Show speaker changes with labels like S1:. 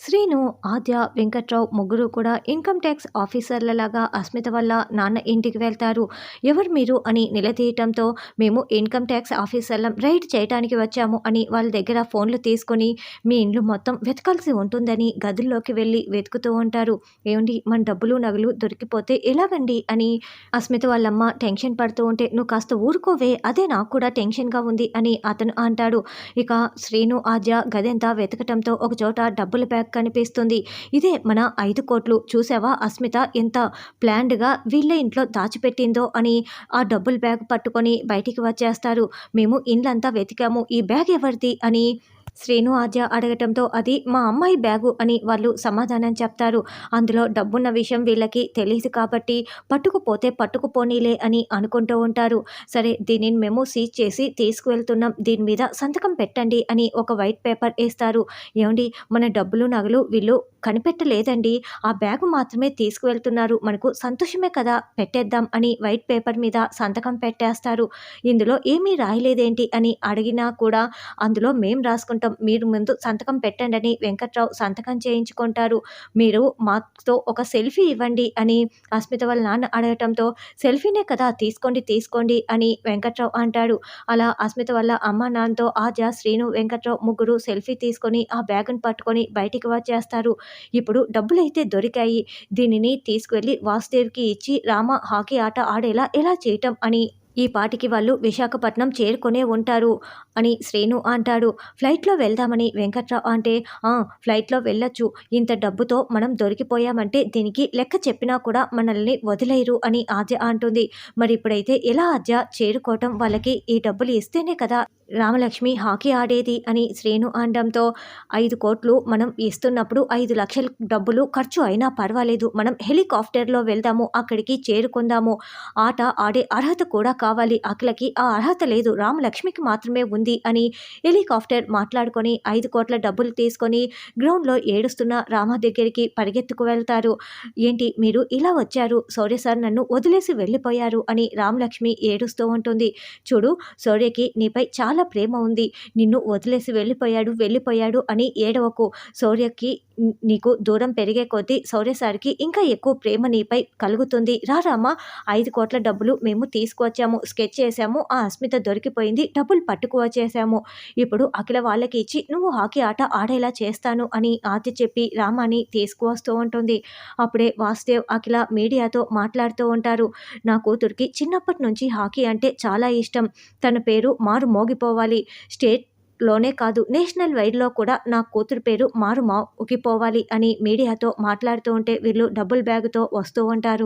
S1: శ్రీను, ఆద్య, వెంకట్రావు ముగ్గురు కూడా income tax ఆఫీసర్లలాగా Asmita వాళ్ళ నాన్న ఇంటికి వెళ్తారు. ఎవరు మీరు అని నిలదీయటంతో, మేము ఇన్కమ్ ట్యాక్స్ ఆఫీసర్లం రైడ్ చేయటానికి వచ్చాము అని వాళ్ళ దగ్గర ఫోన్లు తీసుకొని మీ ఇండ్లు మొత్తం వెతకాల్సి ఉంటుందని గదుల్లోకి వెళ్ళి వెతుకుతూ ఉంటారు. ఏమండి, మన డబ్బులు నగలు దొరికిపోతే ఎలాగండి అని అస్మిత వాళ్ళమ్మ టెన్షన్ పడుతూ ఉంటే, నువ్వు కాస్త ఊరుకోవే, అదే నాకు కూడా టెన్షన్గా ఉంది అని అతను అంటాడు. ఇక శ్రీను, ఆద్య గదంతా వెతకటంతో ఒకచోట డబ్బుల బ్యాగ్ కనిపిస్తుంది. ఇదే మన 5,00,00,000 చూసావా అస్మిత ఎంత ప్లాన్డ్‌గా వీళ్ళ ఇంట్లో దాచిపెట్టిందో అని ఆ డబ్బుల బ్యాగ్ పట్టుకొని బయటికి వచ్చేస్తారు. మేము ఇల్లంతా వెతికాము. ఈ బ్యాగ్ ఎవరిది అని శ్రీను, ఆద్య అడగటంతో అది మా అమ్మాయి బ్యాగు అని వాళ్ళు సమాధానం చెప్తారు. అందులో డబ్బున్న విషయం వీళ్ళకి తెలీదు కాబట్టి పట్టుకుపోతే పట్టుకుపోనీలే అని అనుకుంటూ ఉంటారు. సరే, దీనిని మేము సీజ్ చేసి తీసుకువెళ్తున్నాం. దీని మీద సంతకం పెట్టండి అని ఒక వైట్ పేపర్ ఇస్తారు. ఏవండీ, మన డబ్బులు నగలు వీళ్ళు కనిపెట్టలేదండి. ఆ బ్యాగు మాత్రమే తీసుకువెళ్తున్నారు. మనకు సంతోషమే కదా, పెట్టేద్దాం అని వైట్ పేపర్ మీద సంతకం పెట్టేస్తారు. ఇందులో ఏమీ రాయలేదేంటి అని అడిగినా కూడా అందులో మేం రాసుకుంటాం, మీరు ముందు సంతకం పెట్టండి అని వెంకట్రావు సంతకం చేయించుకుంటారు. మీరు మాతో ఒక సెల్ఫీ ఇవ్వండి అని అస్మిత వాళ్ళ నాన్న అడగటంతో, సెల్ఫీనే కదా, తీసుకోండి తీసుకోండి అని వెంకట్రావు అంటాడు. అలా అస్మిత వాళ్ళ అమ్మ నాన్నతో ఆద్య, శ్రీను, వెంకట్రావు ముగ్గురు సెల్ఫీ తీసుకొని ఆ బ్యాగును పట్టుకొని బయటికి వచ్చేస్తారు. ఇప్పుడు డబ్బులైతే దొరికాయి. దీనిని తీసుకువెళ్ళి వాసుదేవ్‌కి ఇచ్చి రామ హాకీ ఆట ఆడేలా ఎలా చేయటం అని ఈ పాటికి వాళ్ళు విశాఖపట్నం చేరుకునే ఉంటారు అని శ్రీను అంటాడు. ఫ్లైట్‌లో వెళ్దామని వెంకట్రావు అంటే, "ఆ! ఫ్లైట్‌లో వెళ్ళొచ్చు. ఇంత డబ్బుతో మనం దొరికిపోయామంటే దీనికి లెక్క చెప్పినా కూడా మనల్ని వదిలేయరు" అని ఆద్య అంటుంది. మరి ఇప్పుడైతే ఎలా ఆద్య చేరుకోవటం? వాళ్ళకి ఈ డబ్బులు ఇస్తేనే కదా రామలక్ష్మి హాకీ ఆడేది అని శ్రీను అనడంతో, 5,00,00,000 మనం ఇస్తున్నప్పుడు 5,00,000 డబ్బులు ఖర్చు అయినా పర్వాలేదు. మనం హెలికాప్టర్‌లో వెళ్దాము. అక్కడికి చేరుకుందాము. ఆట ఆడే అర్హత కూడా కావాలి అఖిలకి. ఆ అర్హత లేదు, రామలక్ష్మికి మాత్రమే ఉంది అని హెలికాప్టర్ మాట్లాడుకొని 5,00,00,000 డబ్బులు తీసుకొని గ్రౌండ్‌లో ఏడుస్తున్న రామ దగ్గరికి పరిగెత్తుకు వెళ్తారు. ఏంటి మీరు ఇలా వచ్చారు? శౌర్య సార్ నన్ను వదిలేసి వెళ్ళిపోయారు అని రామలక్ష్మి ఏడుస్తూ ఉంటుంది. చూడు, శౌర్యకి నీపై చాలా ప్రేమ ఉంది. నిన్ను వదిలేసి వెళ్ళిపోయాడు అని ఏడవకు. శౌర్యకి నీకు దూరం పెరిగే కొద్దీ శౌర్య సార్‌కి ఇంకా ఎక్కువ ప్రేమ నీపై కలుగుతుంది. రా రామ, 5,00,00,000 డబ్బులు మేము తీసుకువచ్చాము. స్కెచ్ చేసాము. ఆ అస్మిత దొరికిపోయింది. డబ్బులు పట్టుకు వచ్చేసాము. ఇప్పుడు అఖిల వాళ్ళకి ఇచ్చి నువ్వు హాకీ ఆట ఆడేలా చేస్తాను అని ఆద్య చెప్పి రామాని తీసుకువస్తూ ఉంటుంది. అప్పుడే వాసుదేవ్, అఖిల మీడియాతో మాట్లాడుతూ ఉంటారు. నా కూతురికి చిన్నప్పటి నుంచి హాకీ అంటే చాలా ఇష్టం. తన పేరు మారు మోగిపోవాలి. స్టేట్‌లోనే కాదు, నేషనల్ వైడ్‌లో కూడా నా కూతురు పేరు మారు మోగిపోవాలి అని మీడియాతో మాట్లాడుతూ ఉంటే వీళ్ళు డబ్బుల బ్యాగ్‌తో వస్తూ ఉంటారు.